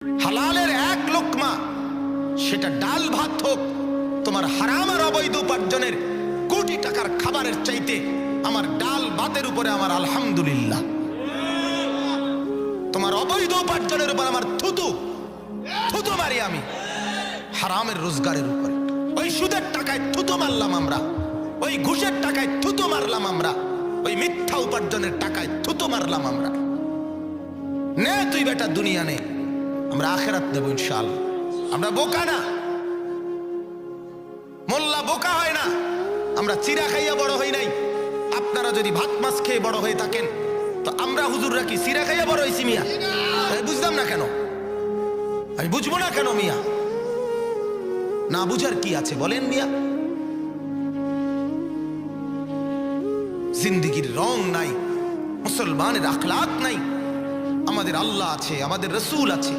হালালের এক লোকমা, সেটা ডাল ভাত হোক, তোমার হারাম আর অবৈধ উপার্জনের কোটি টাকার খাবারের চাইতে আমার ডাল ভাতের উপরে আমার আলহামদুলিল্লাহ। তোমার অবৈধ উপার্জনের উপর আমার থুতু থুতু মারি আমি। হারামের রোজগারের উপরে, ওই সুদের টাকায় থুতু মারলাম আমরা, ওই ঘুষের টাকায় থুতু মারলাম আমরা, ওই মিথ্যা উপার্জনের টাকায় থুতু মারলাম আমরা। নে তুই বেটা দুনিয়া নে, আমরা আখেরাত নেব ইনশাআল্লাহ। আমরা বোকা না, মোল্লা বোকা হয় না, আমরা চিরা খাইয়া বড় হই নাই। আপনারা যদি ভাত মাছ খেয়ে বড় হয়ে থাকেন, তো আমরা হুজুররা কি চিরা খাইয়া বড় হয়েছি মিয়া? বুঝলাম না কেন, আমি বুঝবো না কেন মিয়া? না বুঝার কি আছে বলেন মিয়া? জিন্দিগির রং নাই, মুসলমানের আখলাক নাই। আমাদের আল্লাহ আছে, আমাদের রসুল আছে।